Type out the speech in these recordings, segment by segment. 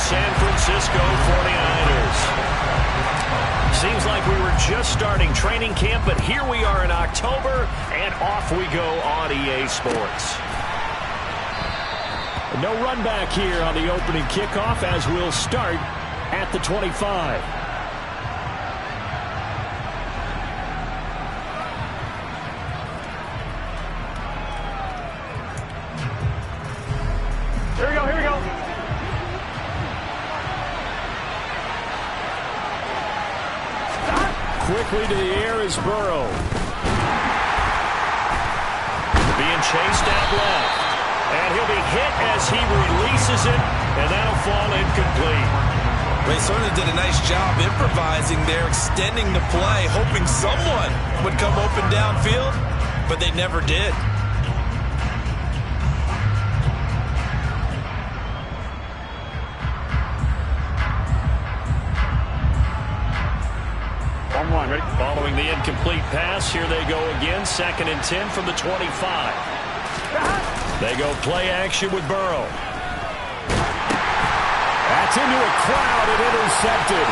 San Francisco 49ers. Seems like we were just starting training camp, but here we are in October, and off we go on EA Sports. No run back here on the opening kickoff as we'll start at the 25. Here we go, here we go. Quickly to the air is Burrow. Being chased out left. And he'll be hit as he releases it, and that'll fall incomplete. They certainly did a nice job improvising there, extending the play, hoping someone would come open downfield, but they never did. Ready? Following the incomplete pass, here they go again, 2nd and 10 from the 25. They go play action with Burrow. That's into a crowd and intercepted.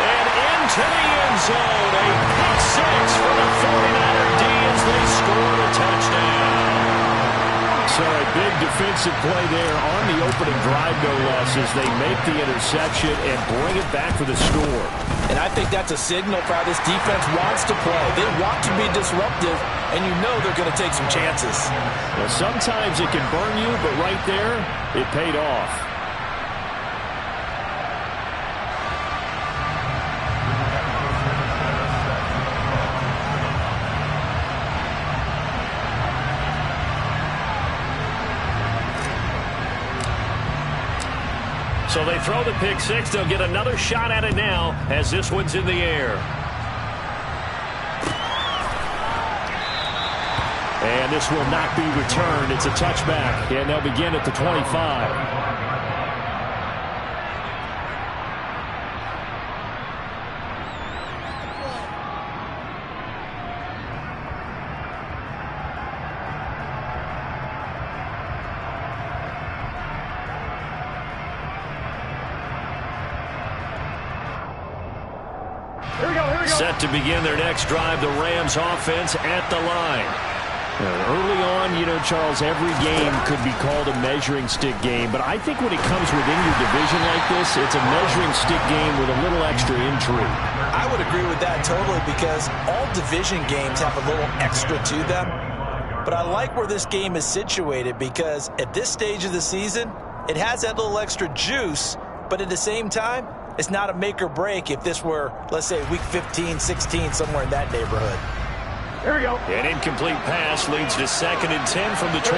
And into the end zone. A pick six for the 49er D as they scored a touchdown. So a big defensive play there on the opening drive, no less, as they make the interception and bring it back for the score. And I think that's a signal for how this defense wants to play. They want to be disruptive, and you know they're going to take some chances. Well, sometimes it can burn you, but right there, it paid off. So they throw the pick six. They'll get another shot at it now as this one's in the air. And this will not be returned. It's a touchback, and they'll begin at the 25. Set to begin their next drive, the Rams offense at the line. Early on, you know, Charles, every game could be called a measuring stick game, but I think when it comes within your division like this, it's a measuring stick game with a little extra intrigue. I would agree with that totally, because all division games have a little extra to them. But I like where this game is situated, because at this stage of the season, it has that little extra juice, but at the same time, it's not a make or break if this were, let's say, week 15, 16, somewhere in that neighborhood. Here we go. An incomplete pass leads to 2nd and 10 from the 25.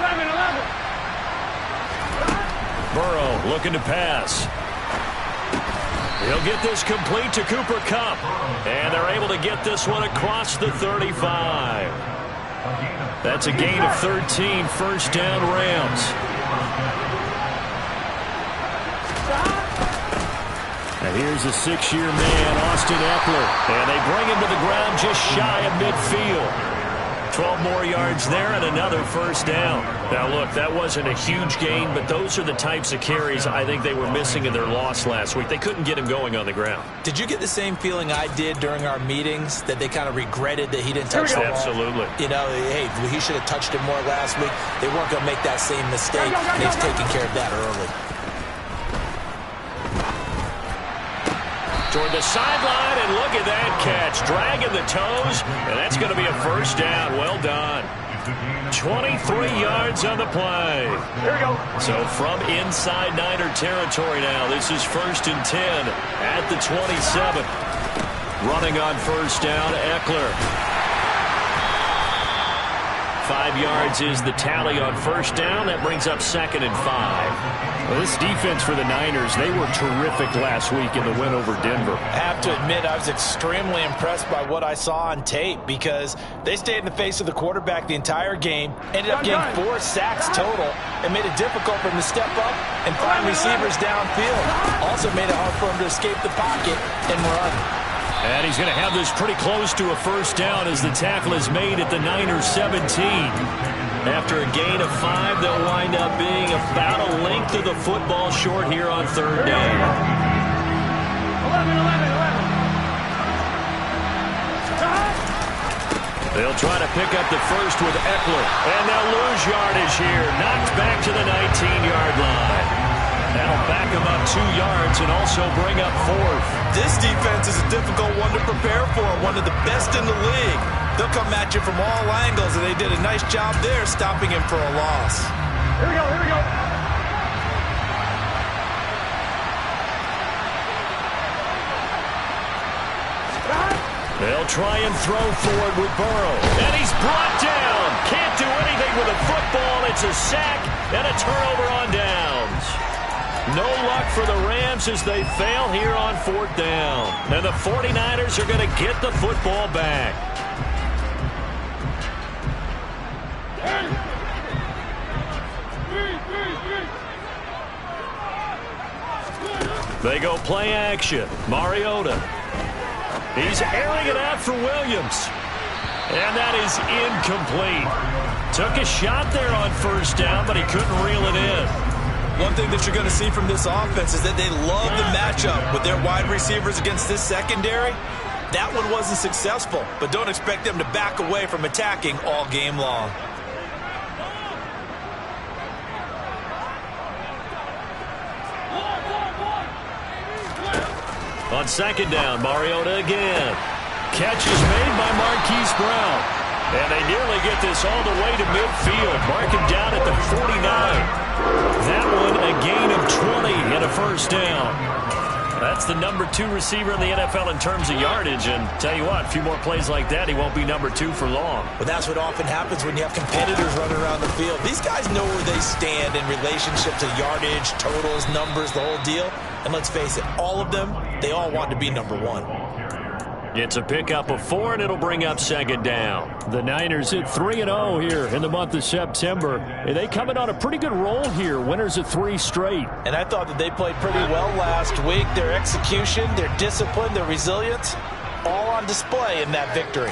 11. Burrow looking to pass. He'll get this complete to Cooper Kupp. And they're able to get this one across the 35. That's a gain of 13, first down Rams. And here's a 6-year man, Austin Eckler. And they bring him to the ground just shy of midfield. 12 more yards there and another first down. Now, look, that wasn't a huge gain, but those are the types of carries I think they were missing in their loss last week. They couldn't get him going on the ground. Did you get the same feeling I did during our meetings, that they kind of regretted that he didn't touch the ball? Absolutely. You know, hey, he should have touched it more last week. They weren't going to make that same mistake, and he's taking care of that early. Toward the sideline, and look at that catch. Dragging the toes, and that's going to be a first down. Well done. 23 yards on the play. Here we go. So from inside Niner territory now, this is 1st and 10 at the 27. Running on first down, Eckler. 5 yards is the tally on first down. That brings up 2nd and 5. Well, this defense for the Niners, they were terrific last week in the win over Denver. I have to admit, I was extremely impressed by what I saw on tape, because they stayed in the face of the quarterback the entire game, ended up getting 4 sacks total, and made it difficult for him to step up and find receivers downfield. Also made it hard for him to escape the pocket and run. And he's going to have this pretty close to a first down as the tackle is made at the Niners 17. After a gain of 5, they'll wind up being about a length of the football short here on third down. 11. They'll try to pick up the first with Eckler. And they'll lose yardage here. Knocked back to the 19-yard line. That'll back them up 2 yards and also bring up 4th. This defense is a difficult one to prepare for, one of the best in the league. They'll come at you from all angles, and they did a nice job there stopping him for a loss. Here we go. They'll try and throw forward with Burrow. And he's brought down. Can't do anything with a football. It's a sack and a turnover on downs. No luck for the Rams as they fail here on 4th down. And the 49ers are going to get the football back. They go play action. Mariota. He's airing it out for Williams. And that is incomplete. Took a shot there on first down, but he couldn't reel it in. One thing that you're going to see from this offense is that they love the matchup with their wide receivers against this secondary. That one wasn't successful, but don't expect them to back away from attacking all game long. On second down, Mariota again. Catch is made by Marquise Brown. And they nearly get this all the way to midfield. Mark him down at the 49. That one a gain of 20 and a first down. That's the number 2 receiver in the NFL in terms of yardage. And tell you what, a few more plays like that, he won't be number 2 for long. Well, that's what often happens when you have competitors running around the field. These guys know where they stand in relationship to yardage, totals, numbers, the whole deal. And let's face it, all of them, they all want to be number 1. It's a pickup of 4, and it'll bring up second down. The Niners at 3-0 here in the month of September. And they coming on a pretty good roll here. Winners of 3 straight. And I thought that they played pretty well last week. Their execution, their discipline, their resilience, all on display in that victory.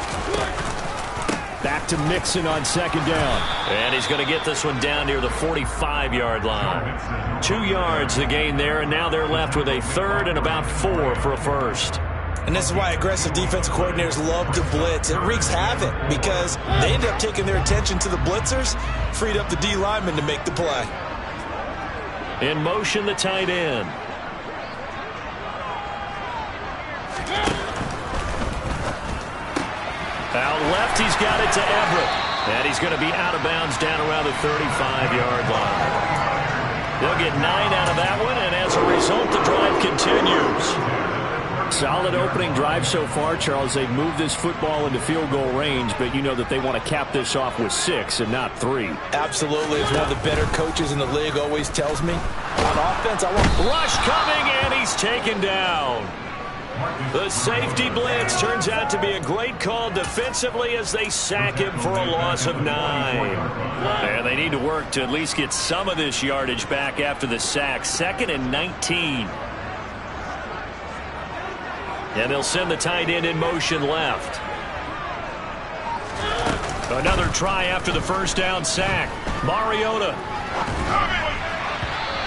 Back to Mixon on second down. And he's going to get this one down near the 45-yard line. 2 yards the gain there, and now they're left with a third and about 4 for a first. And this is why aggressive defensive coordinators love to blitz. It wreaks havoc because they end up taking their attention to the blitzers, freed up the D lineman to make the play. In motion, the tight end. Out left, he's got it to Everett. And he's going to be out of bounds down around the 35-yard line. They'll get 9 out of that one, and as a result, the drive continues. Solid opening drive so far, Charles. They've moved this football into field goal range, but you know that they want to cap this off with 6 and not 3. Absolutely. As one of the better coaches in the league always tells me, on offense, I want rush coming, and he's taken down. The safety blitz turns out to be a great call defensively as they sack him for a loss of 9. And they need to work to at least get some of this yardage back after the sack. 2nd and 19. And they'll send the tight end in motion left. Another try after the first down sack. Mariota.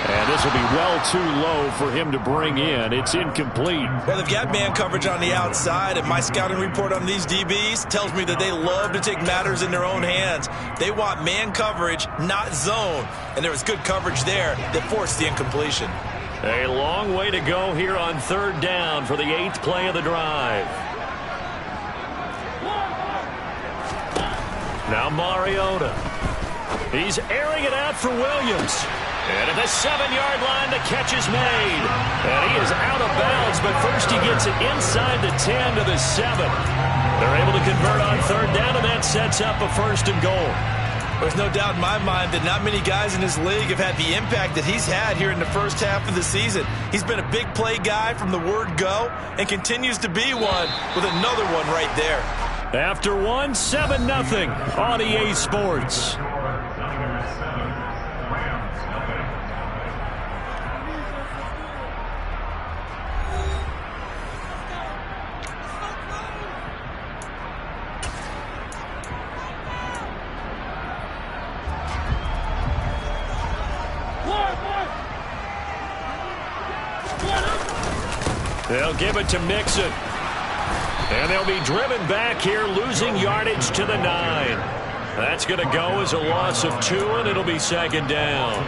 And this will be well too low for him to bring in. It's incomplete. Well, they've got man coverage on the outside, and my scouting report on these DBs tells me that they love to take matters in their own hands. They want man coverage, not zone. And there was good coverage there that forced the incompletion. A long way to go here on third down for the 8th play of the drive. Now Mariota. He's airing it out for Williams. And at the 7-yard line, the catch is made. And he is out of bounds, but first he gets it inside the 10 to the 7. They're able to convert on third down, and that sets up a 1st and goal. There's no doubt in my mind that not many guys in this league have had the impact that he's had here in the first half of the season. He's been a big play guy from the word go and continues to be one with another one right there. After one, 7-0 on EA Sports. They'll give it to Mixon. And they'll be driven back here, losing yardage to the 9. That's going to go as a loss of 2, and it'll be second down.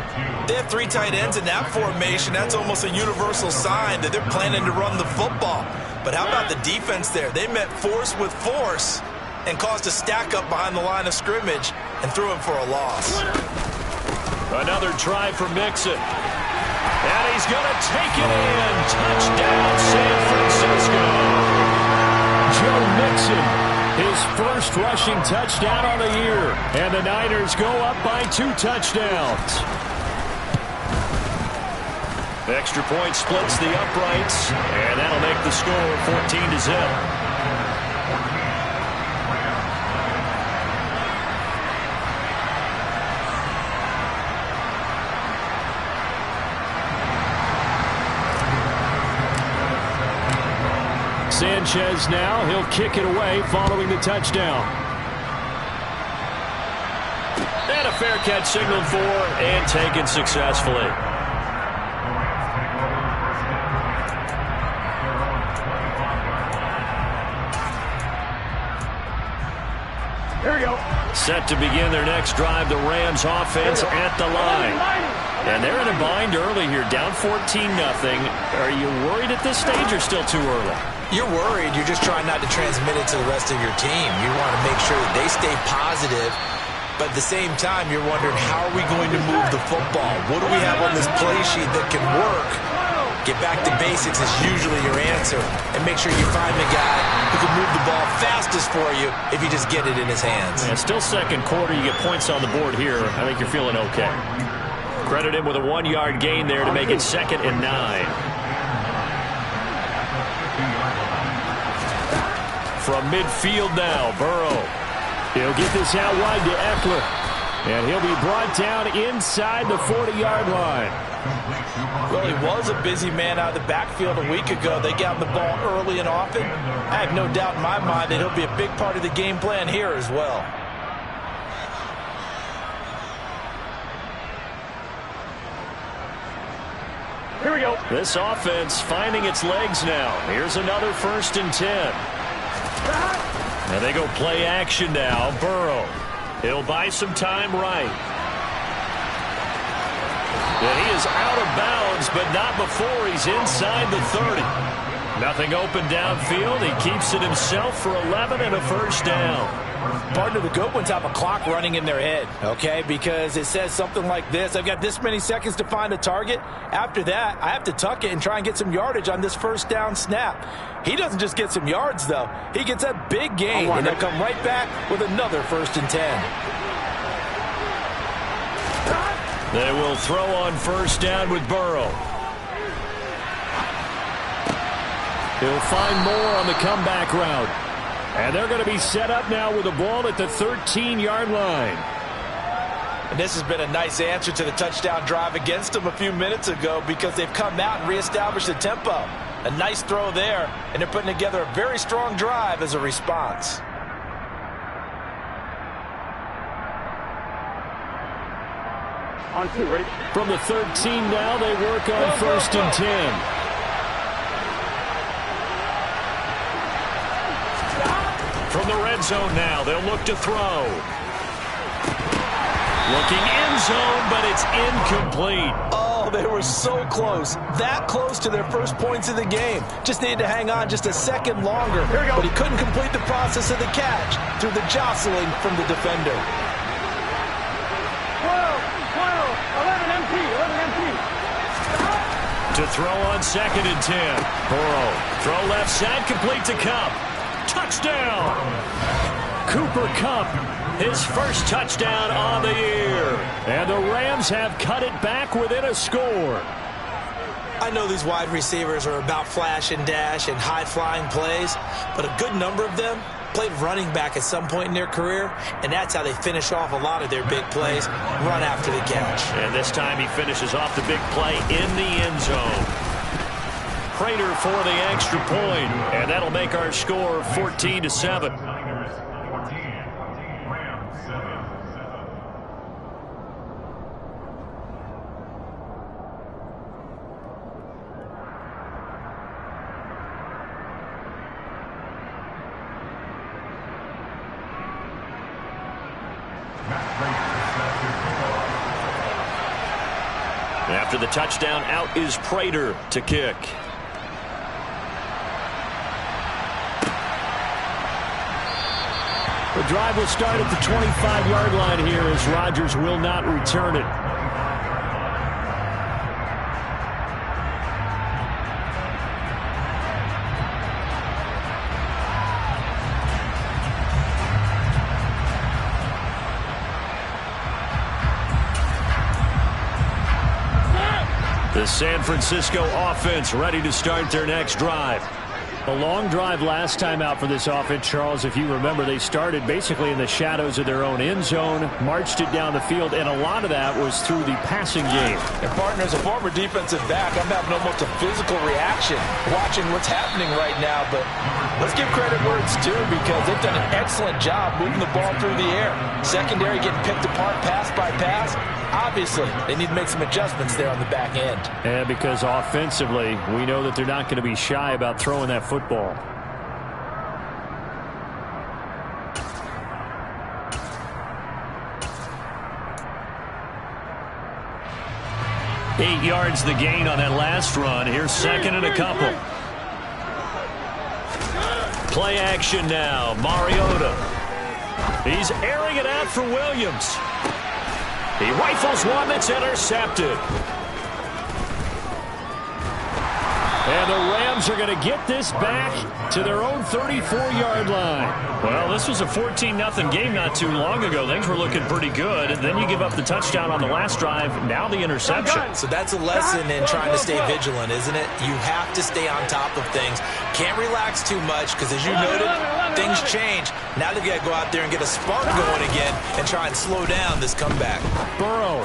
They have 3 tight ends in that formation. That's almost a universal sign that they're planning to run the football. But how about the defense there? They met force with force and caused a stack up behind the line of scrimmage and threw him for a loss. Another try for Mixon. And he's going to take it in. Touchdown, San Francisco. Joe Mixon, his first rushing touchdown on the year. And the Niners go up by 2 touchdowns. Extra point splits the uprights, and that'll make the score 14-0. Sanchez now, he'll kick it away following the touchdown. And a fair catch signaled for and taken successfully. Here we go. Set to begin their next drive, the Rams offense at the line. And they're in a bind early here, down 14-0. Are you worried at this stage or still too early? You're worried. You're just trying not to transmit it to the rest of your team. You want to make sure that they stay positive. But at the same time, you're wondering, how are we going to move the football? What do we have on this play sheet that can work? Get back to basics is usually your answer. And make sure you find the guy who can move the ball fastest for you if you just get it in his hands. Yeah, still second quarter. You get points on the board here. I think you're feeling okay. Credit him with a 1-yard gain there to make it 2nd and 9. From midfield now, Burrow. He'll get this out wide to Eckler. And he'll be brought down inside the 40-yard line. Well, he was a busy man out of the backfield a week ago. They got him the ball early and often. I have no doubt in my mind that he'll be a big part of the game plan here as well. Here we go. This offense finding its legs now. Here's another 1st and 10. And they go play action now. Burrow. He'll buy some time right. And he is out of bounds, but not before he's inside the 30. Nothing open downfield. He keeps it himself for 11 and a 1st down. Partner, the good ones have a clock running in their head, okay? Because it says something like this: I've got this many seconds to find a target. After that, I have to tuck it and try and get some yardage on this 1st down snap. He doesn't just get some yards, though. He gets a big gain, and they'll come right back with another 1st and 10. They will throw on 1st down with Burrow. He'll find more on the comeback route. And they're going to be set up now with the ball at the 13-yard line. And this has been a nice answer to the touchdown drive against them a few minutes ago, because they've come out and reestablished the tempo. A nice throw there, and they're putting together a very strong drive as a response. On 2, ready? From the 13 now, they work on 1st and 10. From the red zone now, they'll look to throw. Looking end zone, but it's incomplete. Oh, they were so close. That close to their first points of the game. Just needed to hang on just a second longer. But he couldn't complete the process of the catch through the jostling from the defender. 11 empty. To throw on 2nd and 10. Burrow. Throw left side, complete to Kupp. Touchdown! Cooper Kupp, his first touchdown on the year. And the Rams have cut it back within a score. I know these wide receivers are about flash and dash and high-flying plays, but a good number of them played running back at some point in their career, and that's how they finish off a lot of their big plays, run after the catch. And this time he finishes off the big play in the end zone. Prater for the extra point, and that'll make our score 14-7. After the touchdown, out is Prater to kick. The drive will start at the 25-yard line here as Rodgers will not return it. The San Francisco offense ready to start their next drive. A long drive last time out for this offense, Charles. If you remember, they started basically in the shadows of their own end zone, marched it down the field, and a lot of that was through the passing game. And partner, as a former defensive back, I'm having almost a physical reaction watching what's happening right now. But let's give credit where it's due because they've done an excellent job moving the ball through the air. Secondary getting picked apart pass by pass. Obviously, they need to make some adjustments there on the back end. And because offensively, we know that they're not going to be shy about throwing that football. Eight yards the gain on that last run. Here's second and a couple. Play action now. Mariota. He's airing it out for Williams. He rifles one that's intercepted. And the Rams are going to get this back to their own 34-yard line. Well, this was a 14-0 game not too long ago. Things were looking pretty good. And then you give up the touchdown on the last drive. Now the interception. So that's a lesson in trying to stay vigilant, isn't it? You have to stay on top of things. Can't relax too much because, as you noted, things change. Now they've got to go out there and get a spark going again and try and slow down this comeback. Burrow.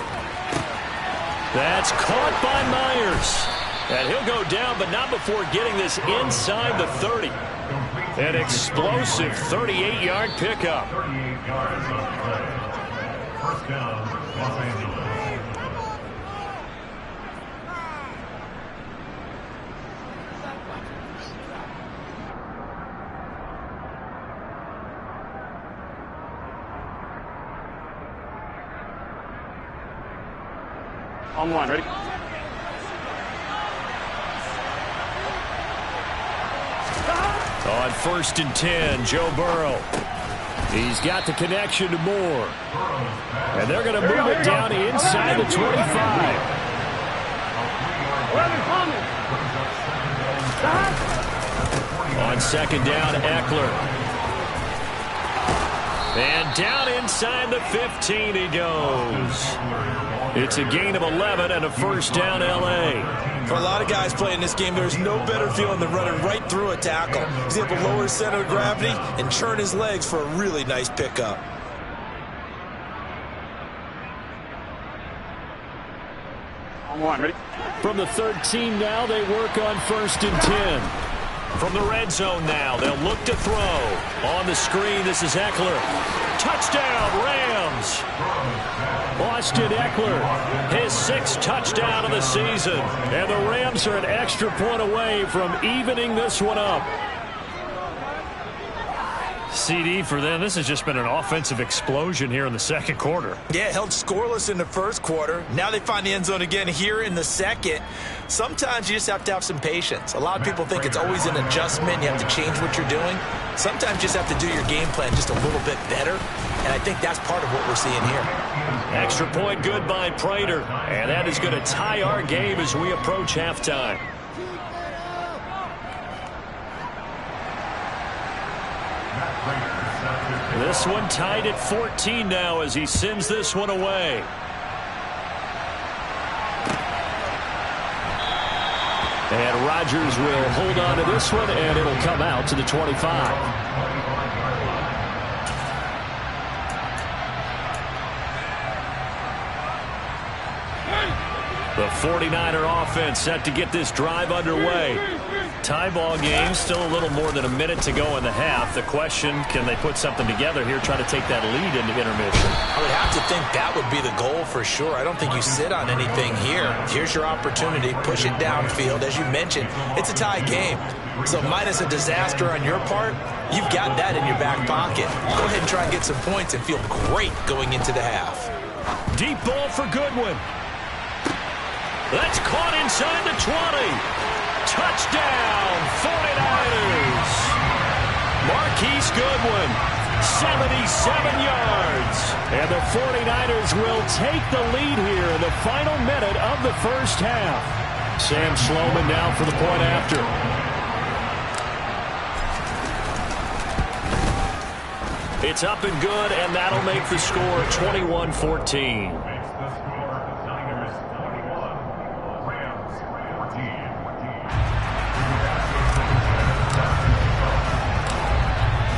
That's caught by Myers. And he'll go down, but not before getting this inside the 30. An explosive 38-yard pickup. 38 yards on the play. First down, Los Angeles. On one, ready? On 1st and 10, Joe Burrow. He's got the connection to Moore. And they're going to move it down inside the 25. 11 coming. On 2nd down, Eckler. And down inside the 15 he goes. It's a gain of 11 and a first down, L.A. For a lot of guys playing this game, there's no better feeling than running right through a tackle. He's able to lower his center of gravity and churn his legs for a really nice pickup. On one, ready? From the 13 now, they work on 1st and 10. From the red zone now, they'll look to throw. On the screen, this is Eckler. Touchdown, Rams. Austin Eckler, his 6th touchdown of the season. And the Rams are an extra point away from evening this one up. CD for them. This has just been an offensive explosion here in the second quarter. Yeah, held scoreless in the first quarter. Now they find the end zone again here in the second. Sometimes you just have to have some patience. A lot of people think it's always an adjustment. You have to change what you're doing. Sometimes you just have to do your game plan just a little bit better. And I think that's part of what we're seeing here. Extra point good by Prater. And that is going to tie our game as we approach halftime. This one tied at 14 now as he sends this one away. And Rodgers will hold on to this one, and it'll come out to the 25. The 49er offense set to get this drive underway. Tie ball game, still a little more than a minute to go in the half. The question, can they put something together here, try to take that lead into intermission? I would have to think that would be the goal for sure. I don't think you sit on anything here. Here's your opportunity. Push it downfield. As you mentioned, it's a tie game. So minus a disaster on your part, you've got that in your back pocket. Go ahead and try and get some points and feel great going into the half. Deep ball for Goodwin. That's caught inside the 20. Touchdown, 49ers. Marquise Goodwin, 77 yards. And the 49ers will take the lead here in the final minute of the first half. Sam Sloman now for the point after. It's up and good, and that'll make the score 21-14.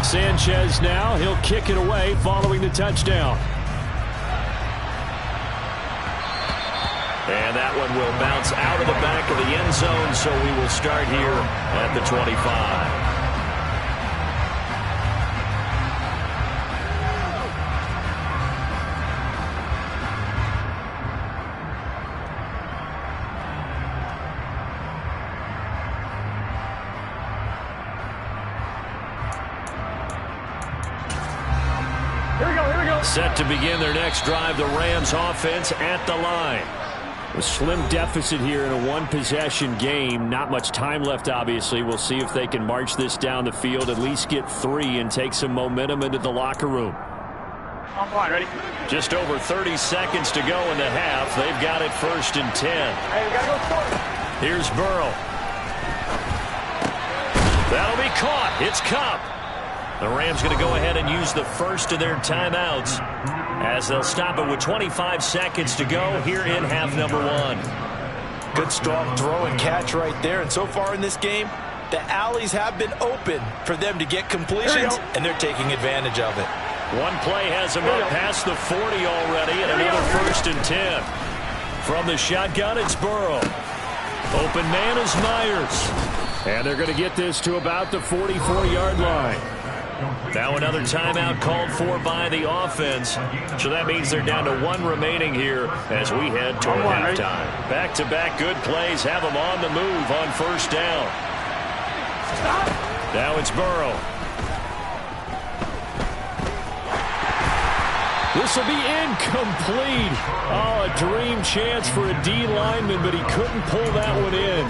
Sanchez now, he'll kick it away following the touchdown. And that one will bounce out of the back of the end zone, so we will start here at the 25. Set to begin their next drive, the Rams offense at the line. A slim deficit here in a one-possession game. Not much time left, obviously. We'll see if they can march this down the field, at least get 3 and take some momentum into the locker room. On line, ready? Just over 30 seconds to go in the half. They've got it 1st and 10. Hey, we gotta go score. Here's Burrow. That'll be caught. It's Cup. The Rams going to go ahead and use the first of their timeouts as they'll stop it with 25 seconds to go here in half number 1. Good strong throw and catch right there. And so far in this game, the alleys have been open for them to get completions, and they're taking advantage of it. One play has them up past the 40 already, and another 1st and 10. From the shotgun, it's Burrow. Open man is Myers. And they're going to get this to about the 44-yard line. Now another timeout called for by the offense. So that means they're down to 1 remaining here as we head toward halftime. Back-to-back good plays have them on the move on 1st down. Now it's Burrow. This will be incomplete. Oh, a dream chance for a D lineman, but he couldn't pull that one in.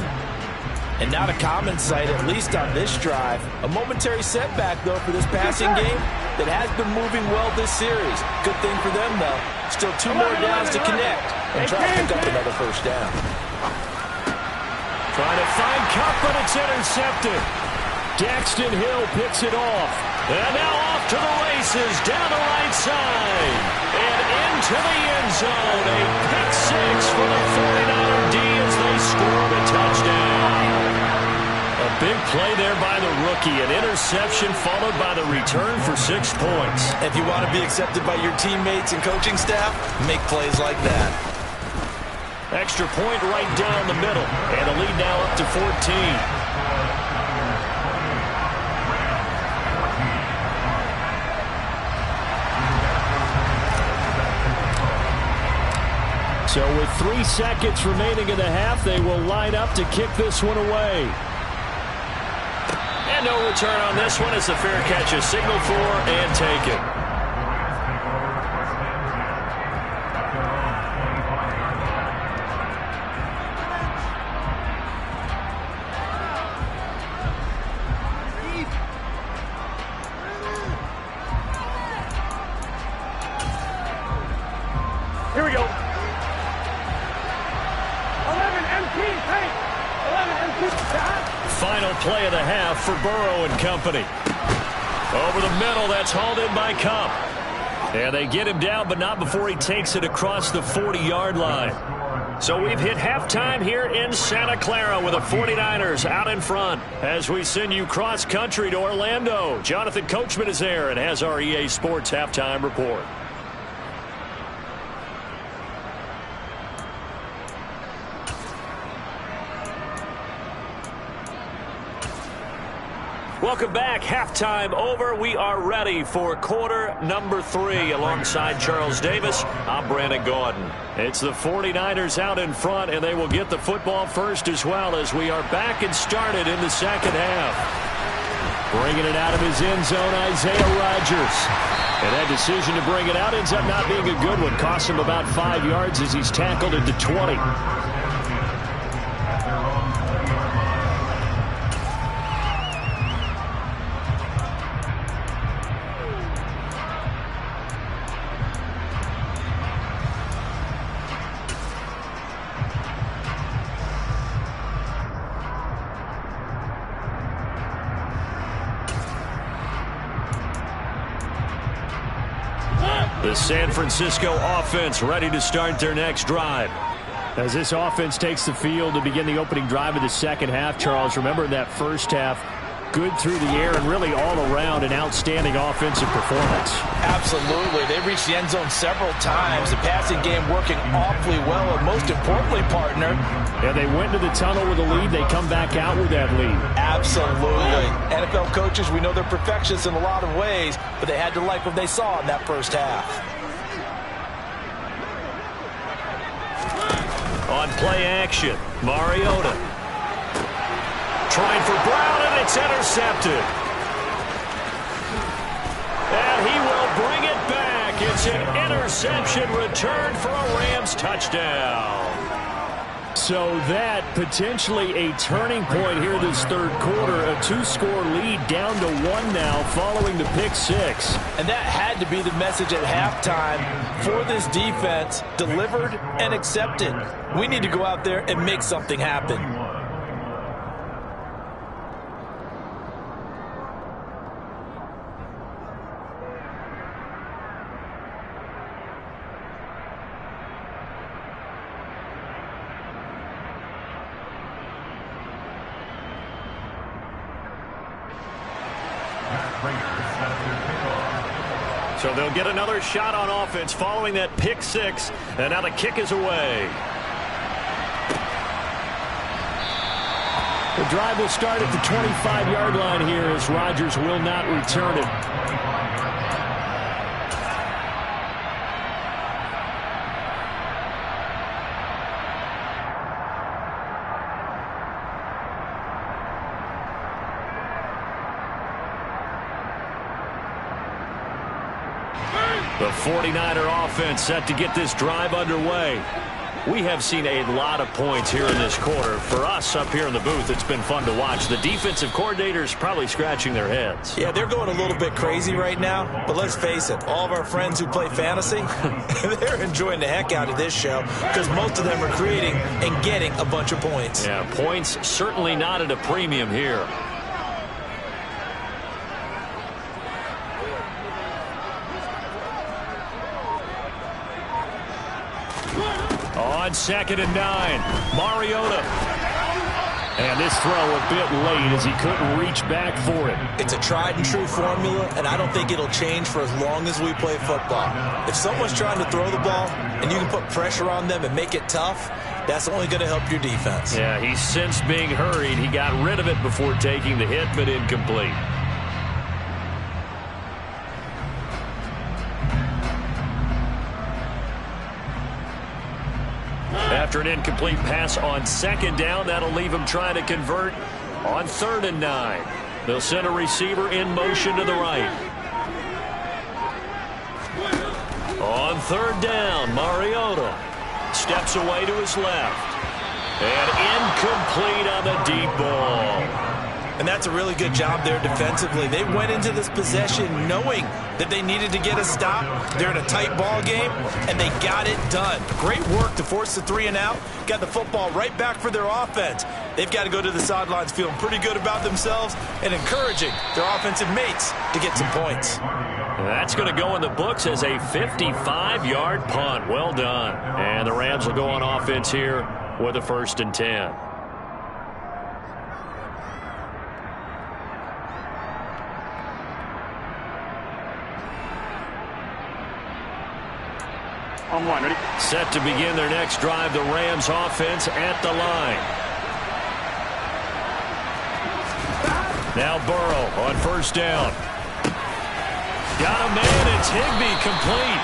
And not a common sight, at least on this drive. A momentary setback, though, for this passing game that has been moving well this series. Good thing for them, though. Still 2 more downs to connect and try to pick up another 1st down. Trying to find Cup, but it's intercepted. Daxton Hill picks it off. And now off to the races, down the right side. And into the end zone. A pick 6 for the 49er D as they score the touchdown. A big play there by the rookie. An interception followed by the return for 6 points. If you want to be accepted by your teammates and coaching staff, make plays like that. Extra point right down the middle. And a lead now up to 14. So with 3 seconds remaining in the half, they will line up to kick this one away. And no return on this one as the fair catch is signaled for and taken. Here we go. 11 MP, hey! 11 MP, Final play of the half for Burrow and company. Over the middle, that's hauled in by Cup. And they get him down, but not before he takes it across the 40-yard line. So we've hit halftime here in Santa Clara with the 49ers out in front as we send you cross-country to Orlando. Jonathan Coachman is there and has our EA Sports halftime report. Welcome back. Halftime over. We are ready for quarter number 3. Alongside Charles Davis, I'm Brandon Gordon. It's the 49ers out in front, and they will get the football first as well as we are back and started in the second half. Bringing it out of his end zone, Isaiah Rodgers. And that decision to bring it out ends up not being a good one. Costs him about 5 yards as he's tackled at the 20. The San Francisco offense ready to start their next drive. As this offense takes the field to begin the opening drive of the second half, Charles, remember in that first half, good through the air and really all around an outstanding offensive performance. Absolutely. They reached the end zone several times. The passing game working awfully well, and most importantly, partner. Yeah, they went to the tunnel with a lead. They come back out with that lead. Absolutely. NFL coaches, we know they're perfectionists in a lot of ways, but they had to like what they saw in that first half. On play action, Mariota. Trying for Brown, and it's intercepted. And he will bring it back. It's an interception return for a Rams touchdown. So that potentially a turning point here this third quarter. A 2-score lead down to 1 now following the pick 6. And that had to be the message at halftime for this defense. Delivered and accepted. We need to go out there and make something happen. So they'll get another shot on offense following that pick 6. And now the kick is away. The drive will start at the 25-yard line here as Rodgers will not return it. The 49er offense set to get this drive underway. We have seen a lot of points here in this quarter. For us up here in the booth, it's been fun to watch. The defensive coordinators probably scratching their heads. Yeah, they're going a little bit crazy right now. But let's face it, all of our friends who play fantasy, they're enjoying the heck out of this show because most of them are creating and getting a bunch of points. Yeah, points certainly not at a premium here. On 2nd and 9, Mariota. And this throw a bit late as he couldn't reach back for it. It's a tried and true formula, and I don't think it'll change for as long as we play football. If someone's trying to throw the ball and you can put pressure on them and make it tough, that's only going to help your defense. Yeah, he's since being hurried. He got rid of it before taking the hit, but incomplete. After an incomplete pass on 2nd down, that'll leave him trying to convert on 3rd and 9. They'll send a receiver in motion to the right. On 3rd down, Mariota steps away to his left. And incomplete on the deep ball. And that's a really good job there defensively. They went into this possession knowing that they needed to get a stop. They're in a tight ball game, and they got it done. Great work to force the 3 and out. Got the football right back for their offense. They've got to go to the sidelines feeling pretty good about themselves and encouraging their offensive mates to get some points. That's going to go in the books as a 55-yard punt. Well done. And the Rams will go on offense here with a 1st and 10. On 1, ready? Set to begin their next drive, the Rams offense at the line. Now Burrow on first down. Got a man. It's Higbee complete.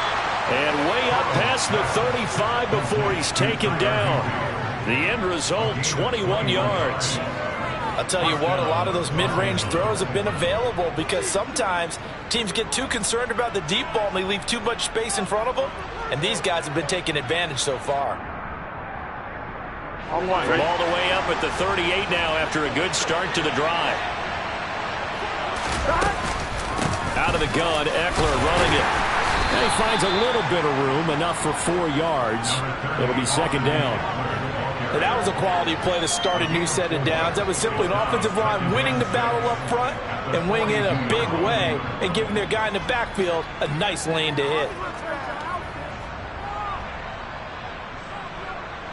And way up past the 35 before he's taken down. The end result, 21 yards. I'll tell you what, a lot of those mid-range throws have been available because sometimes teams get too concerned about the deep ball and they leave too much space in front of them. And these guys have been taking advantage so far. All the way up at the 38 now after a good start to the drive. Out of the gun, Eckler running it. And he finds a little bit of room, enough for 4 yards. It'll be second down. And that was a quality play to start a new set of downs. That was simply an offensive line winning the battle up front and winning in a big way and giving their guy in the backfield a nice lane to hit.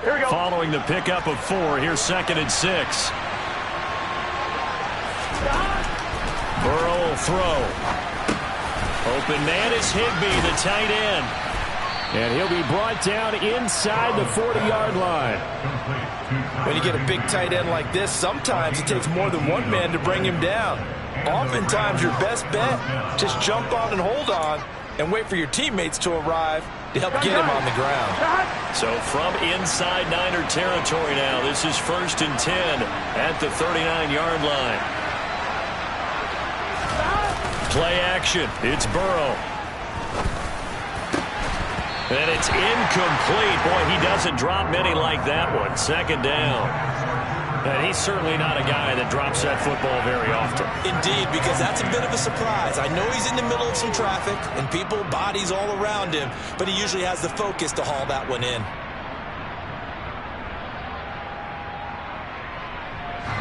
Here we go. Following the pickup of 4, here's 2nd and 6. Burrow will throw. Open man is Higbee, the tight end. And he'll be brought down inside the 40-yard line. When you get a big tight end like this, sometimes it takes more than one man to bring him down. Oftentimes, your best bet, just jump on and hold on and wait for your teammates to arrive to help get him on the ground. So from inside Niner territory now, this is 1st and 10 at the 39-yard line. Play action. It's Burrow. And it's incomplete. Boy, he doesn't drop many like that one. 2nd down. And he's certainly not a guy that drops that football very often. Indeed, because that's a bit of a surprise. I know he's in the middle of some traffic and people, bodies all around him, but he usually has the focus to haul that one in.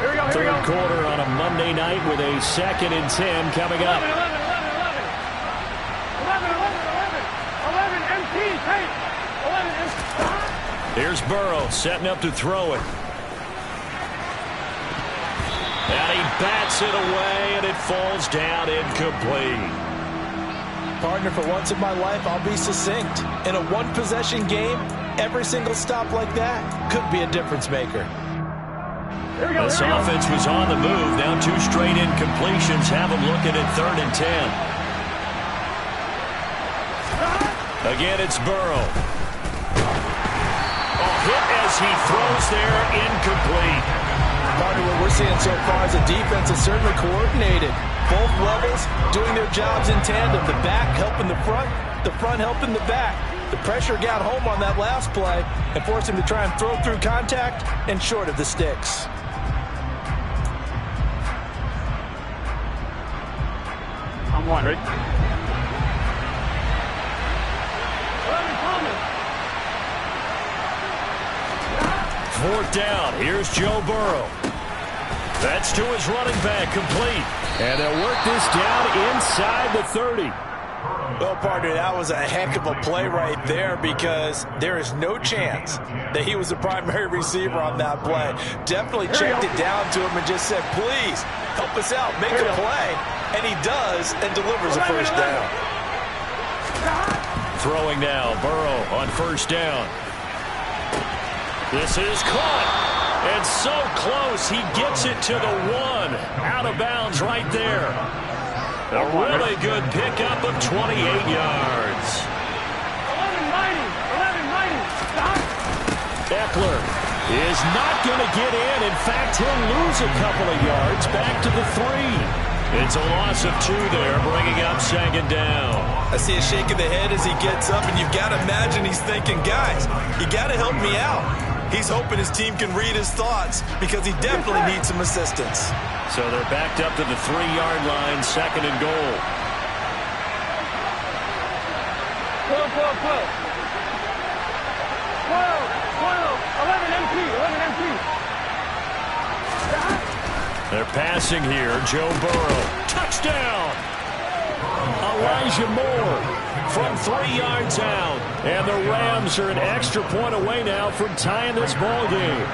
Here we go. Third quarter on a Monday night with a 2nd and 10 coming up. 11 MP, hey! 11 MP. Here's Burrow setting up to throw it. And he bats it away, and it falls down incomplete. Partner, for once in my life, I'll be succinct. In a one-possession game, every single stop like that could be a difference maker. This offense was on the move. Now 2 straight incompletions have them looking at 3rd and 10. Again, it's Burrow. Hit as he throws there, incomplete. Partner, what we're seeing so far is the defense is certainly coordinated. Both levels doing their jobs in tandem. The back helping the front helping the back. The pressure got home on that last play and forced him to try and throw through contact and short of the sticks. I'm one, right? 4th down. Here's Joe Burrow. That's to his running back, complete. And they'll work this down inside the 30. Well, partner, that was a heck of a play right there because there is no chance that he was the primary receiver on that play. Definitely checked it down to him and just said, please, help us out, make a play. And he does and delivers a first down. Throwing now, Burrow on first down. This is caught. And so close, he gets it to the 1. Out of bounds right there. A really good pickup of 28 yards. 11-90. Eckler is not going to get in. In fact, he'll lose a couple of yards back to the 3. It's a loss of 2 there, bringing up 2nd down. I see a shake of the head as he gets up, and you've got to imagine he's thinking, guys, you got to help me out. He's hoping his team can read his thoughts because he definitely needs some assistance. So they're backed up to the 3-yard line, 2nd and goal. 12, 11 MP, 11 MP. They're passing here. Joe Burrow. Touchdown! Elijah Moore from 3 yards out. And the Rams are an extra point away now from tying this ball game.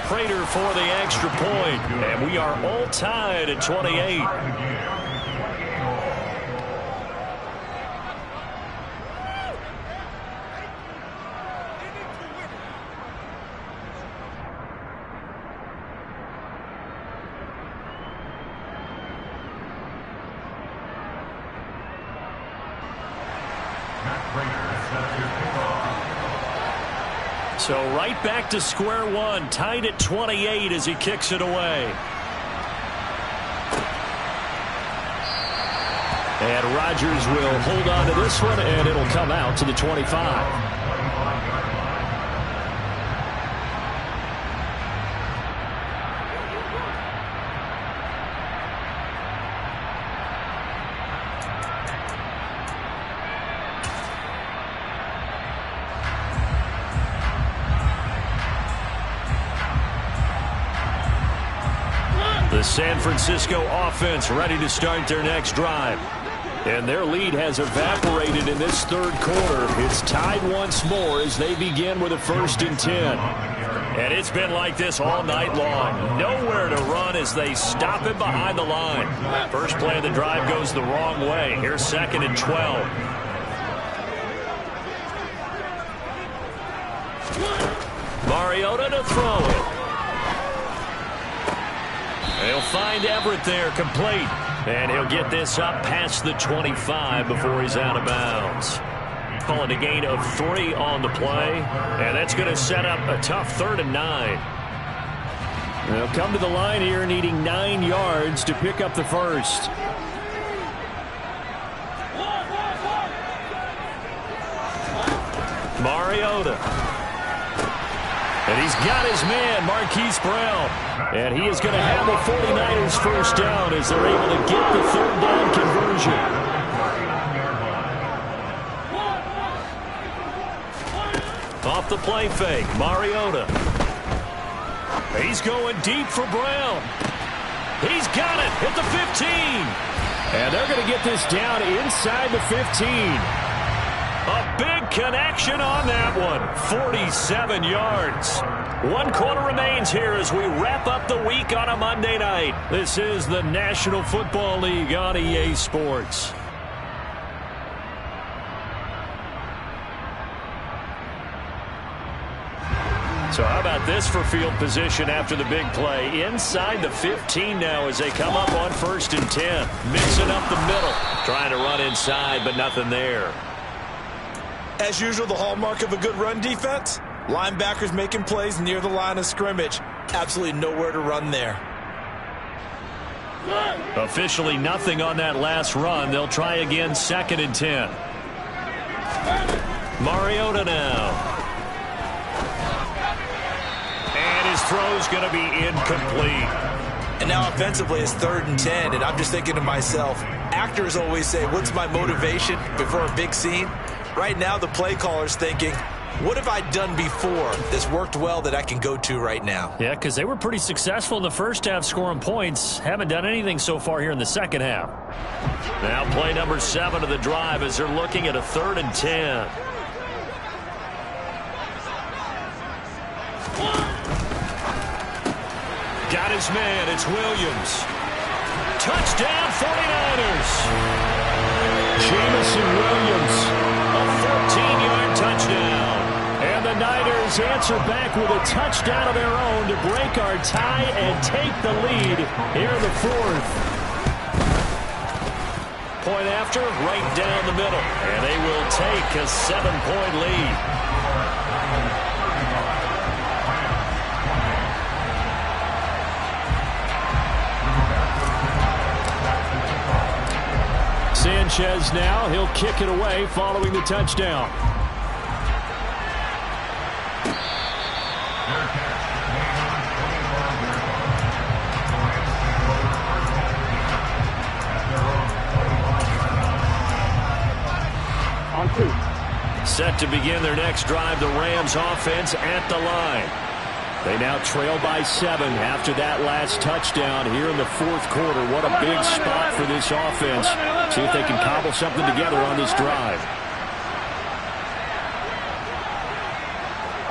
Prater for the extra point. And we are all tied at 28. So right back to square one, tied at 28 as he kicks it away. And Rodgers will hold on to this one, and it'll come out to the 25. The San Francisco offense ready to start their next drive. And their lead has evaporated in this third quarter. It's tied once more as they begin with a 1st and 10. And it's been like this all night long. Nowhere to run as they stop him behind the line. First play of the drive goes the wrong way. Here's 2nd and 12. Mariota to throw it. He'll find Everett there, complete. And he'll get this up past the 25 before he's out of bounds. Calling a gain of 3 on the play. And that's going to set up a tough 3rd and 9. They'll come to the line here needing 9 yards to pick up the first. Mariota. And he's got his man, Marquise Brown. And he is going to have the 49ers first down as they're able to get the 3rd down conversion. Off the play fake, Mariota. He's going deep for Brown. He's got it at the 15. And they're going to get this down inside the 15. A big connection on that one. 47 yards. 1 quarter remains here as we wrap up the week on a Monday night. This is the National Football League on EA Sports. So how about this for field position after the big play? Inside the 15 now as they come up on 1st and 10. Mixing up the middle. Trying to run inside, but nothing there. As usual, the hallmark of a good run defense, linebackers making plays near the line of scrimmage. Absolutely nowhere to run there. Officially nothing on that last run. They'll try again 2nd and 10. Mariota now. And his throw's going to be incomplete. And now offensively it's 3rd and 10, and I'm just thinking to myself, actors always say, what's my motivation before a big scene? Right now, the play caller's thinking, what have I done before that's worked well that I can go to right now? Yeah, because they were pretty successful in the first half scoring points. Haven't done anything so far here in the second half. Now play number 7 of the drive as they're looking at a 3rd and 10. Got his man. It's Williams. Touchdown 49ers. Jamison Williams. A 14-yard touchdown. And the Niners answer back with a touchdown of their own to break our tie and take the lead here in the 4th. Point after, right down the middle. And they will take a 7-point lead. Sanchez now, he'll kick it away following the touchdown. On 2. Set to begin their next drive, the Rams offense at the line. They now trail by 7 after that last touchdown here in the 4th quarter. What a big spot for this offense. See if they can cobble something together on this drive.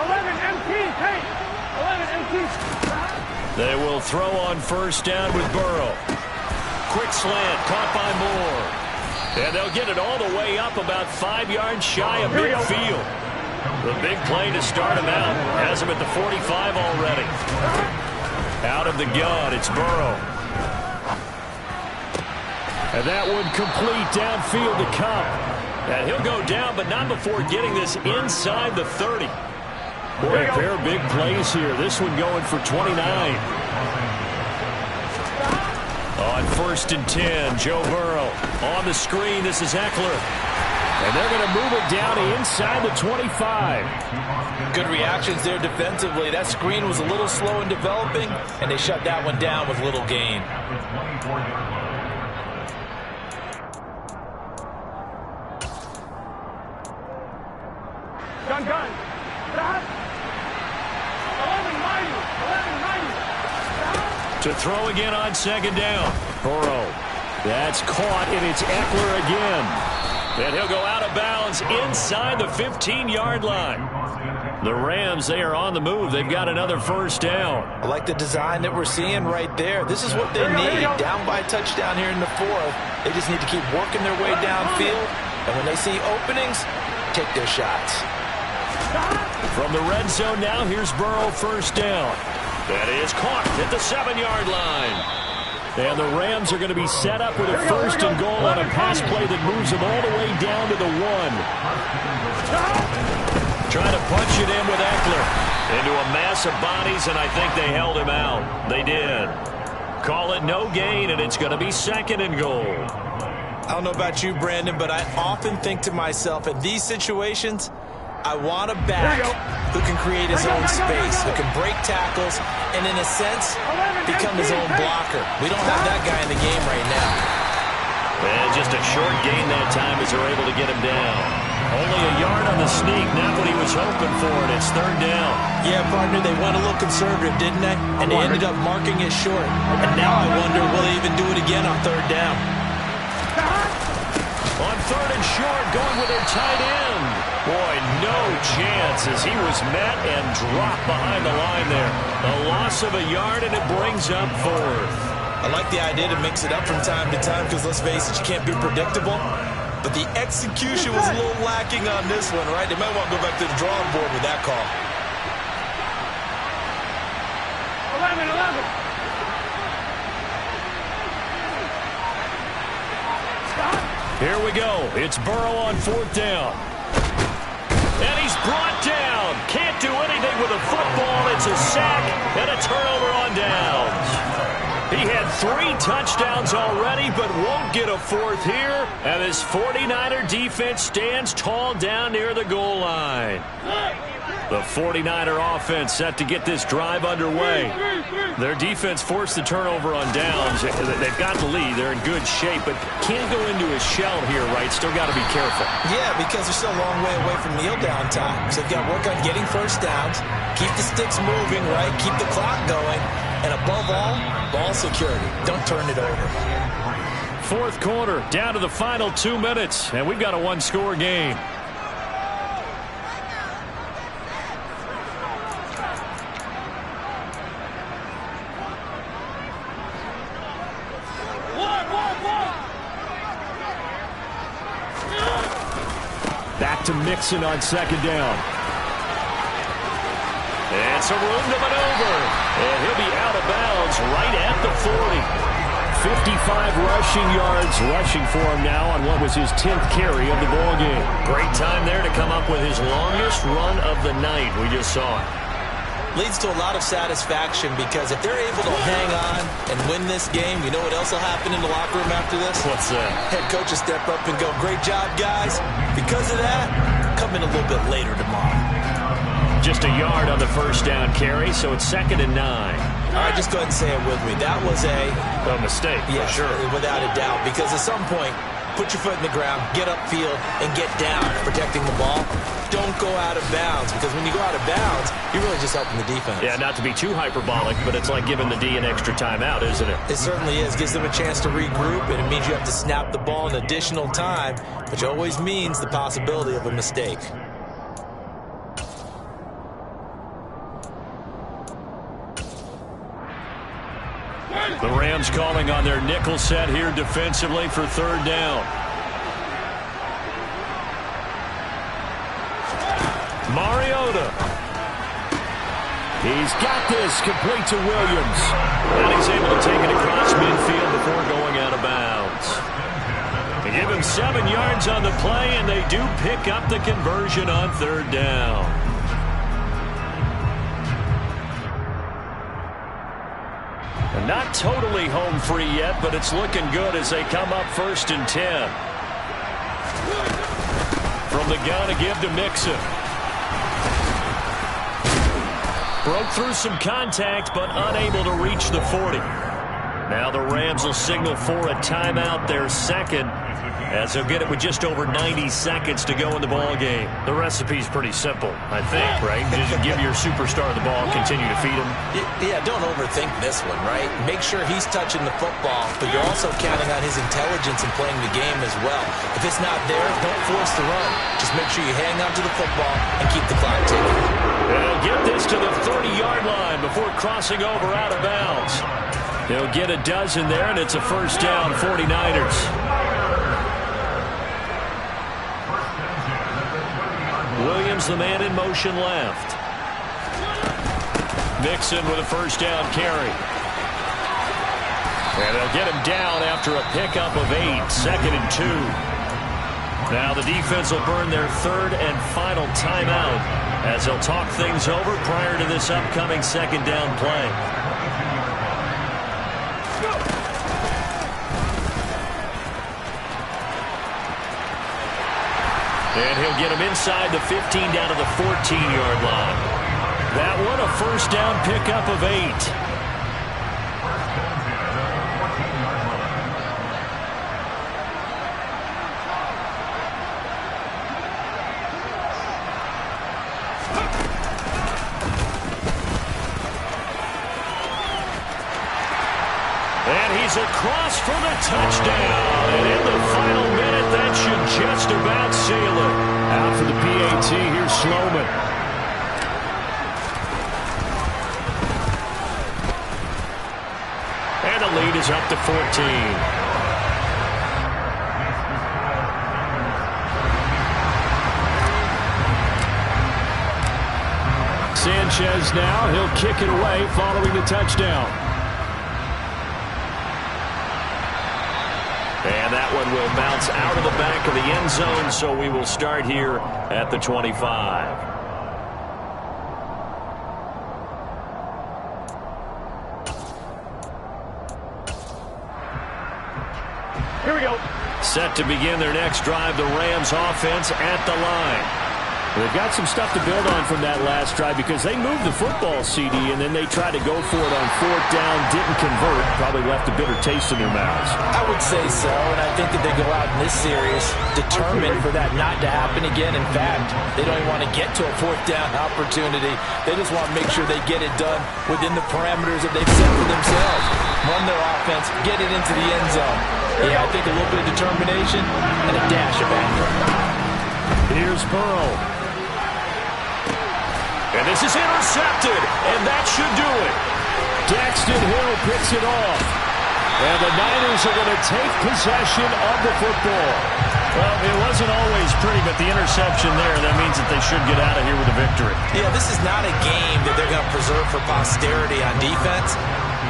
11 empty, Tate. 11 empty. They will throw on 1st down with Burrow. Quick slant, caught by Moore. And they'll get it all the way up about 5 yards shy of midfield. The big play to start him out. Has him at the 45 already. Out of the gun, it's Burrow. And that one complete downfield to Cup. And he'll go down, but not before getting this inside the 30. Boy, a pair of big plays here. This one going for 29. On 1st and 10, Joe Burrow. On the screen, this is Eckler. And they're going to move it down inside the 25. Good reactions there defensively. That screen was a little slow in developing, and they shut that one down with little gain. Gun. Stop. 11-90. To throw again on 2nd down. Burrow. That's caught, and it's Eckler again. And he'll go out of bounds inside the 15-yard line. The Rams, they are on the move. They've got another 1st down. I like the design that we're seeing right there. This is what they need. Down by a touchdown here in the 4th. They just need to keep working their way downfield. And when they see openings, take their shots. From the red zone now, here's Burrow 1st down. That is caught at the 7-yard line. And the Rams are going to be set up with a 1st and goal on a pass play that moves them all the way down to the 1. Trying to punch it in with Eckler into a mass of bodies, and I think they held him out. They did. Call it no gain, and it's going to be 2nd and goal. I don't know about you, Brandon, but I often think to myself, in these situations, I want a back who can create his own space, who can break tackles, and in a sense, become his own blocker. We don't have that guy in the game right now. And just a short gain that time as they're able to get him down. Only a yard on the sneak, not what he was hoping for, and it's 3rd down. Yeah, partner, they went a little conservative, didn't they? And they ended up marking it short. And now I wonder, will they even do it again on 3rd down? On 3rd and short, going with their tight end. Boy, no chance as he was met and dropped behind the line there. A loss of a yard, and it brings up 4th. I like the idea to mix it up from time to time because, let's face it, you can't be predictable. But the execution was a little lacking on this one, right? They might want to go back to the drawing board with that call. 11. Here we go. It's Burrow on 4th down. And he's brought down. Can't do anything with a football. It's a sack and a turnover on downs. He had 3 touchdowns already, but won't get a 4th here. And this 49er defense stands tall down near the goal line. The 49er offense set to get this drive underway. Their defense forced the turnover on downs. They've got the lead. They're in good shape, but can't go into a shell here, right? Still got to be careful. Yeah, because they're still a long way away from kneel down time. So they've got to work on getting 1st downs, keep the sticks moving, right? Keep the clock going. And above all, ball security. Don't turn it over. 4th quarter, down to the final 2 minutes, and we've got a 1-score game. Back to Mixon on 2nd down. And some room to maneuver. And he'll be out of bounds right at the 40. 55 rushing yards rushing for him now on what was his 10th carry of the ballgame. Great time there to come up with his longest run of the night. We just saw it. Leads to a lot of satisfaction because if they're able to hang on and win this game, you know what else will happen in the locker room after this? What's that? Head coach will step up and go, great job, guys. Because of that, come in a little bit later tomorrow. Just a yard on the 1st down carry, so it's 2nd and 9. All right, just go ahead and say it with me. That was a mistake, yeah, for sure. Without a doubt, because at some point, put your foot in the ground, get upfield, and get down protecting the ball. Don't go out of bounds, because when you go out of bounds, you're really just helping the defense. Yeah, not to be too hyperbolic, but it's like giving the D an extra timeout, isn't it? It certainly is. Gives them a chance to regroup, and it means you have to snap the ball in additional time, which always means the possibility of a mistake. The Rams calling on their nickel set here defensively for 3rd down. Mariota. He's got this complete to Williams. And he's able to take it across midfield before going out of bounds. He Give him 7 yards on the play, and they do pick up the conversion on 3rd down. And not totally home free yet, but it's looking good as they come up 1st and 10. From the gun to give to Mixon. Broke through some contact, but unable to reach the 40. Now the Rams will signal for a timeout, their second, as they'll get it with just over 90 seconds to go in the ball game. The recipe's pretty simple, I think, right? Just give your superstar the ball, continue to feed him. Yeah, don't overthink this one, right? Make sure he's touching the football, but you're also counting on his intelligence in playing the game as well. If it's not there, don't force the run. Just make sure you hang on to the football and keep the clock ticking. They'll get this to the 30-yard line before crossing over out of bounds. They'll get a dozen there, and it's a 1st down, 49ers. Williams, the man in motion left. Mixon with a 1st down carry. And they'll get him down after a pickup of 8, 2nd and 2. Now the defense will burn their 3rd and final timeout as they'll talk things over prior to this upcoming 2nd down play. And he'll get him inside the 15 down to the 14-yard line. That one a 1st down pickup of 8. And he's across for the touchdown. And in the final minute, that should just about seal it. Out for the PAT, here's Sloman. And the lead is up to 14. Sanchez now, he'll kick it away following the touchdown. And that one will bounce out of the back of the end zone, so we will start here at the 25. Here we go. Set to begin their next drive, the Rams offense at the line. They've got some stuff to build on from that last drive because they moved the football, CD, and then they tried to go for it on 4th down, didn't convert, probably left a bitter taste in their mouths. I would say so, and I think that they go out in this series determined for that not to happen again. In fact, they don't even want to get to a 4th down opportunity. They just want to make sure they get it done within the parameters that they've set for themselves. Run their offense, get it into the end zone. Yeah, I think a little bit of determination and a dash of anger. Here's Burrow. And this is intercepted, and that should do it. Daxton Hill picks it off. And the Niners are going to take possession of the football. Well, it wasn't always pretty, but the interception there, that means that they should get out of here with a victory. Yeah, this is not a game that they're going to preserve for posterity on defense,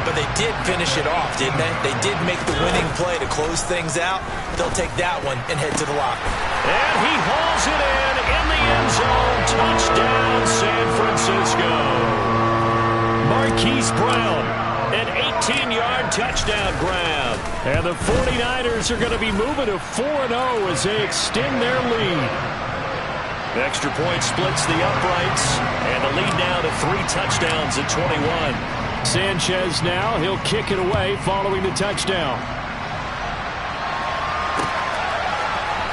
but they did finish it off, didn't they? They did make the winning play to close things out. They'll take that one and head to the locker. And he hauls it in the end zone. Touchdown, San Francisco. Marquise Brown, an 18-yard touchdown grab. And the 49ers are going to be moving to 4-0 as they extend their lead. Extra point splits the uprights, and the lead now to 3 touchdowns at 21. Sanchez now, he'll kick it away following the touchdown.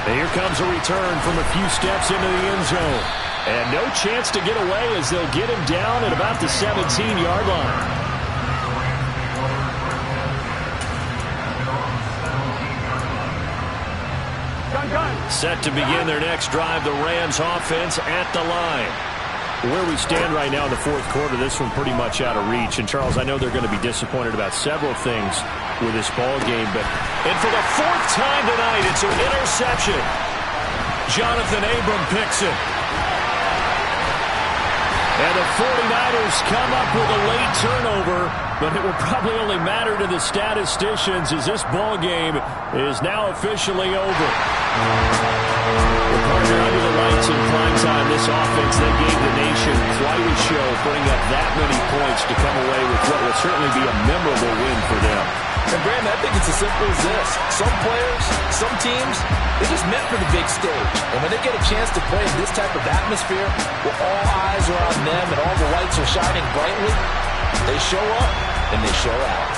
And here comes a return from a few steps into the end zone. And no chance to get away as they'll get him down at about the 17-yard line. Set to begin their next drive, the Rams offense at the line. Where we stand right now in the 4th quarter, this one pretty much out of reach. And, Charles, I know they're going to be disappointed about several things with this ball game, but... And for the 4th time tonight, it's an interception. Jonathan Abram picks it. And the 49ers come up with a late turnover, but it will probably only matter to the statisticians as this ball game is now officially over. Partner, under the lights in prime time, this offense that gave the nation quite a show, putting up that many points to come away with what will certainly be a memorable win for them. And Brandon, I think it's as simple as this. Some players, some teams, they're just meant for the big stage. And when they get a chance to play in this type of atmosphere, where all eyes are on them and all the lights are shining brightly, they show up and they show out.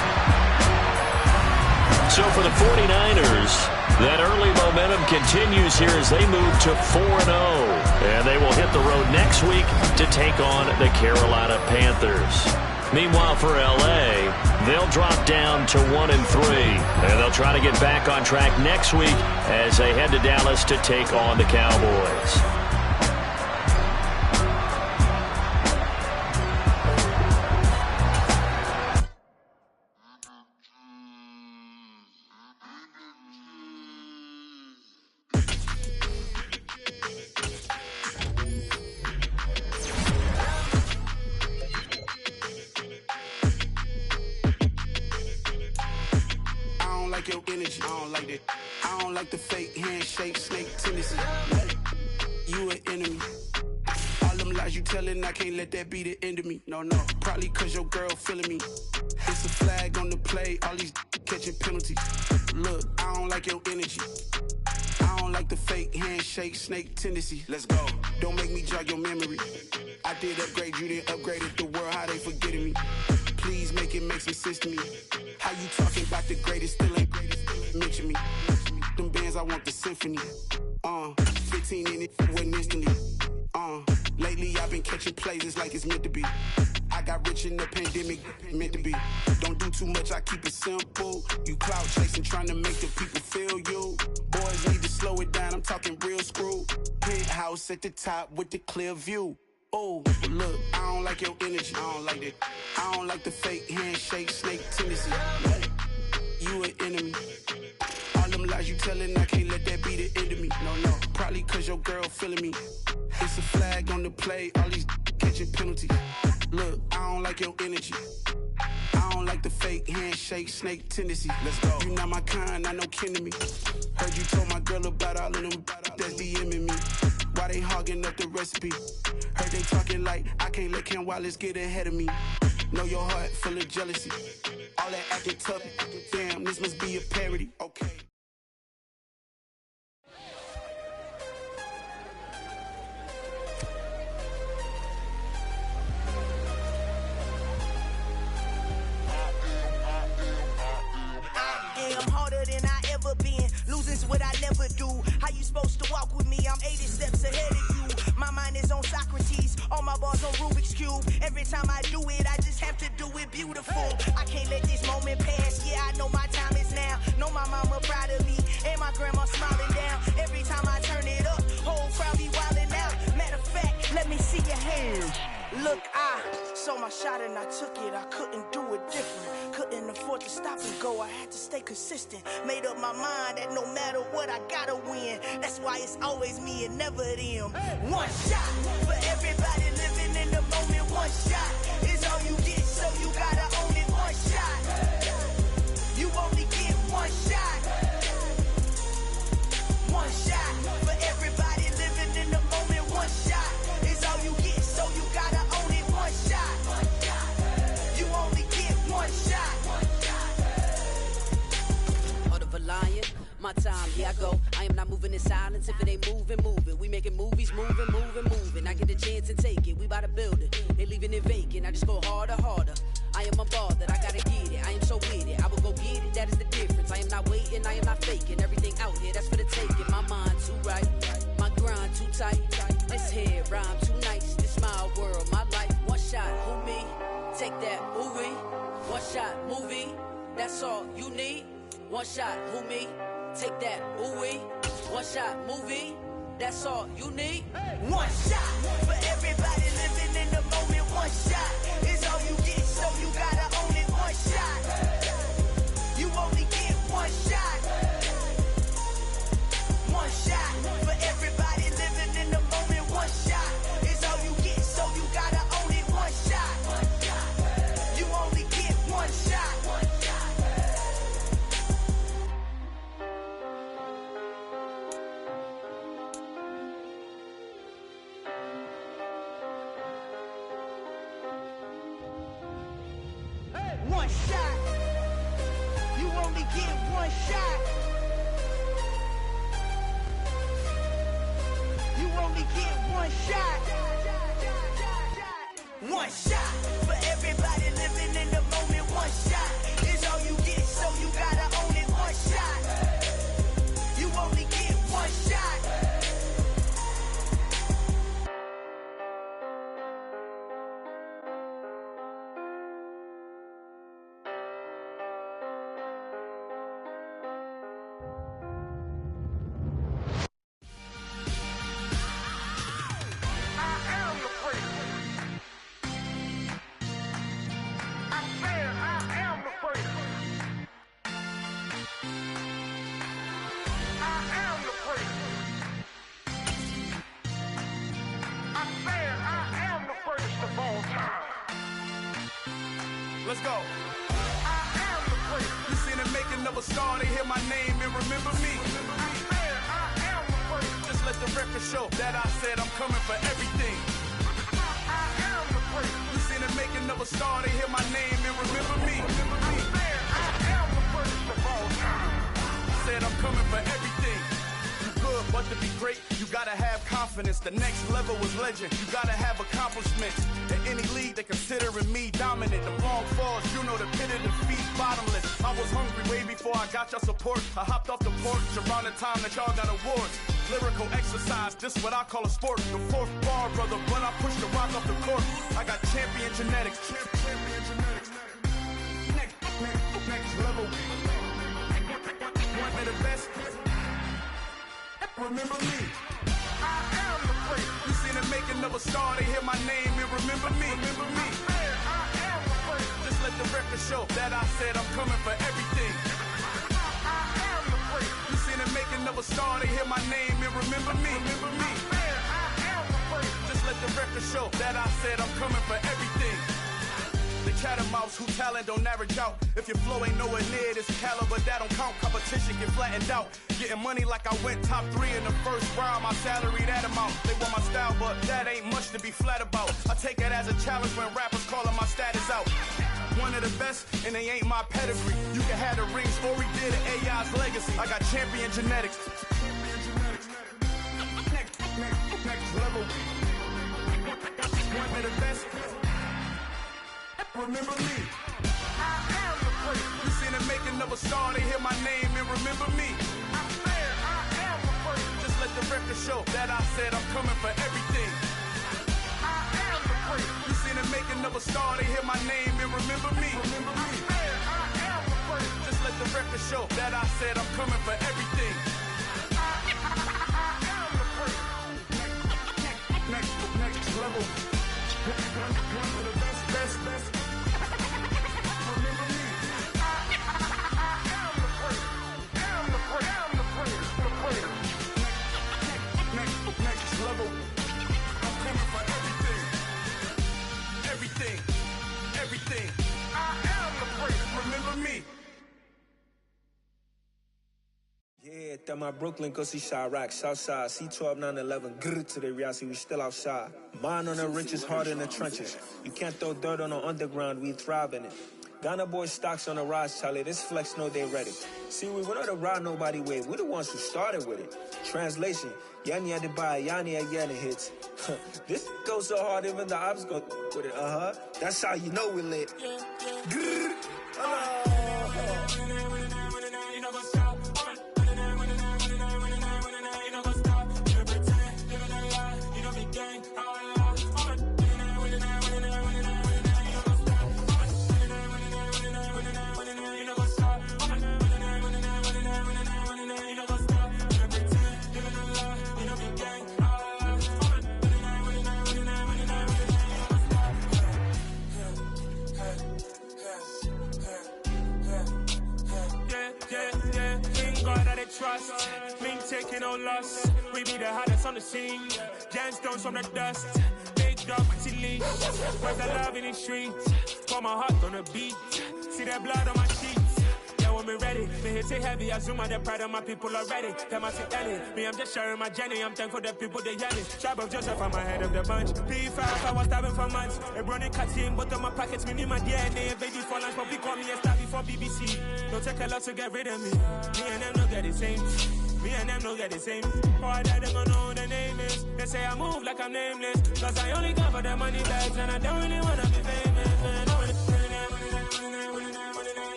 So for the 49ers, that early momentum continues here as they move to 4-0. And they will hit the road next week to take on the Carolina Panthers. Meanwhile, for L.A., they'll drop down to 1-3. And they'll try to get back on track next week as they head to Dallas to take on the Cowboys. Your energy, I don't like that. I don't like the fake handshake, snake tendency. You an enemy. All them lies you telling, I can't let that be the end of me. No, probably cause your girl feeling me. It's a flag on the play, all these catching penalties. Look, I don't like your energy. I don't like the fake handshake, snake tendency. Let's go. Don't make me jog your memory. I did upgrade, you didn't upgrade it. The world, how they forgetting me. Please make it make some sense to me. How you talking about the greatest, still ain't greatest, mention me. Them bands, I want the symphony. 15 in it, wasn't instantly. Lately I've been catching plays, it's like it's meant to be. I got rich in the pandemic, meant to be. Don't do too much, I keep it simple. You clout chasing, trying to make the people feel you. Boys need to slow it down, I'm talking real screw. Penthouse at the top with the clear view. Oh, look, I don't like your energy. I don't like that. I don't like the fake handshake, snake tendency. You an enemy. All them lies you telling, I can't let that be the end of me. No, probably cause your girl feeling me. It's a flag on the play, all these catching penalties. Look, I don't like your energy. I don't like the fake handshake, snake tendency. Let's go. You not my kind, I know kin to me. Heard you told my girl about all of them that's DMing me. Why they hogging up the recipe? Heard they talking like I can't let Ken Wallace get ahead of me. Know your heart full of jealousy. All that acting tough, damn, this must be a parody. Okay. I'm harder than I ever been. Losing's what I never do. How you supposed to walk with me? I'm 80 steps ahead of you. My mind is on Socrates. All my bars on Rubik's Cube. Every time I do it, I just have to do it beautiful. I can't let this moment pass. Yeah, I know my time is now. Know my mama proud of me. And my grandma smiling down. Every time I turn it up, whole crowd be wildin' out. Matter of fact, let me see your hands. Look, I saw my shot and I took it. I couldn't do it different. Couldn't afford to stop and go. I had to stay consistent. Made up my mind that no matter what, I gotta win. That's why it's always me and never them. One shot for everybody living in the moment. One shot is all you get, so you gotta own it. One shot. You only get one shot. One shot for everybody living in the moment. One shot is all you get, so you gotta own it. One shot. You only get one shot. Heart of a lion, my time, here I go. I am not moving in silence. If it ain't moving, moving. We making movies, moving, moving, moving. I get a chance and take it. We bout to build it. They leaving it vacant. I just go harder, harder. I am a ball that I gotta get it. I am so with it. I will go get it. That is the difference. I am not waiting. I am not faking. Everything out here, that's for the taking. My mind too right. My grind too tight. This head rhyme too nice. This my world, my life. One shot, who me? Take that, movie. One shot, movie. That's all you need. One shot, who me? Take that, ooh-wee. One shot, movie. That's all you need. One shot for everybody living in the moment. One shot is all you get, so you gotta own it. One shot. You only get one shot. One shot for everybody living in the moment. One shot is all you get, so you gotta own it. one shot. You only get one shot. You only get one shot. One shot for everybody living in the moment. One shot is all you get, so you gotta own it. One shot. You only get one shot. Let's go. I am the first. You seen the making of a star, they hear my name and remember me. I am the first. Just let the record show that I said I'm coming for everything. I am the first. You seen the making of a star, they hear my name and remember me. I am the first of all time. Said I'm coming for everything. You good, but to be great, you gotta have confidence. The next level was legend. You gotta have accomplishments. In any league, they considering me dominant. The long falls, you know the pit of defeat, bottomless. I was hungry way before I got your support. I hopped off the porch around the time that y'all got awards. Lyrical exercise, this what I call a sport. The fourth bar, brother, when I push the rock off the court. I got champion genetics. Champion genetics. Next level. One of the best. Remember me. I am the first. You seen the making of a star, they hear my name and remember me. Remember me. I am the first. Just let the record show that I said I'm coming for everything. I am the first. You seen the making of a star, they hear my name and remember me. Remember me. I am the first. Just let the record show that I said I'm coming for everything. The catamounts who talent don't average out. If your flow ain't nowhere near this caliber, that don't count. Competition get flattened out. Getting money like I went top 3 in the first round. My salary that amount. They want my style, but that ain't much to be flat about. I take it as a challenge when rappers calling my status out. One of the best, and they ain't my pedigree. You can have the rings, or we did it, AI's legacy. I got champion genetics. Next level. One of the best. Remember me. I am the first. You seen the making of a star, they hear my name and remember me. I am the first. Just let the record show that I said I'm coming for everything. I am the first. You seen the making of a star, they hear my name and remember me. Remember me. I am the first. Just let the record show that I said I'm coming for everything. I am the first. Next level. One of the best. Next level. I'm coming for everything. Everything. I am the first. Remember me. Yeah, that my Brooklyn, go see Chirac, Southside, C12, 911, grrr to the reality, we still outside. Mine on the riches, hard in the trenches. You can't throw dirt on the underground, we thrive in it. Ghana boys stocks on the rise, Charlie, this flex know they ready. See, we went on the ride nobody with, we're the ones who started with it. Translation, Yani had to buy, Yani again it hits. This goes so hard, even the ops go with it, That's how you know we lit. Grrr, Trust, been taking no loss. We be the hottest on the scene. Gemstones from the dust. Big dog, pretty leash. Where's the love in the streets? Pour my heart on the beat. See that blood on my sheets. Yeah, we're coming ready. Me hit it heavy, I zoom out the pride of my people already. Them I see Ellie, me I'm just sharing my journey. I'm thankful the people they yelling. Tribe of Joseph, I'm ahead of the bunch. P5, I was starving for months. A brownie cut in, but on my pockets, me need my DNA. Baby for lunch, but we call me a star before BBC. Don't take a lot to get rid of me. Me and them don't get the same. Me and them don't get the same. Boy, that they gonna know who the name is. They say I move like I'm nameless. Cause I only come for the money bags and I don't really wanna be famous, man.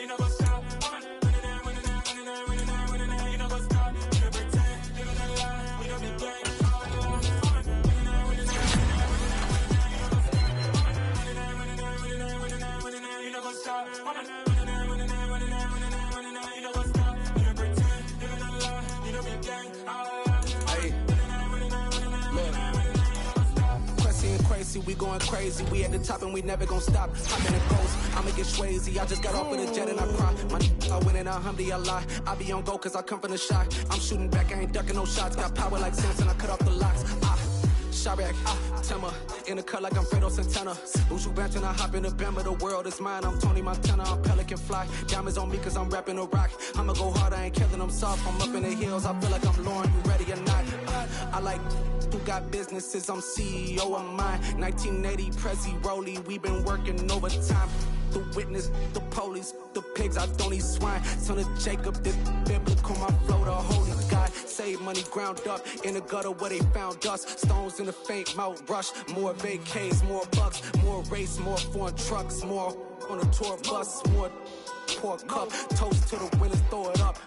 You know what's up? You know what's up? You don't pretend, you don't lie, you don't be gay. You know what's up? Crazy, we going crazy. We at the top and we never gonna stop. I'm in a ghost, I'ma get swayzy. I just got off with a jet and I cry. I win and alhamdulillah. I be on go cause I come from the shot. I'm shooting back, I ain't ducking no shots. Got power like Samson, I cut off the locks. Sharek, Timmer, in the cut like I'm Fredo Santana. Bushu Banton, I hop in the Bama, the world is mine. I'm Tony Montana, I'm Pelican Fly. Diamonds on me cause I'm rapping a rock. I'ma go hard, I ain't killing them soft. I'm up in the hills, I feel like I'm Lauren, you ready or not? I like who got businesses, I'm CEO of mine. 1980 Prezi Rolly, we been working overtime. The witness, the police, the pigs, I don't eat swine. Son of Jacob, this biblical, my flow, the holy God. Save money ground up in the gutter where they found us. Stones in the faint mouth rush. More vacays, more bucks, more race, more foreign trucks, more on a tour bus, more pork cup. Toast to the winners, throw it up.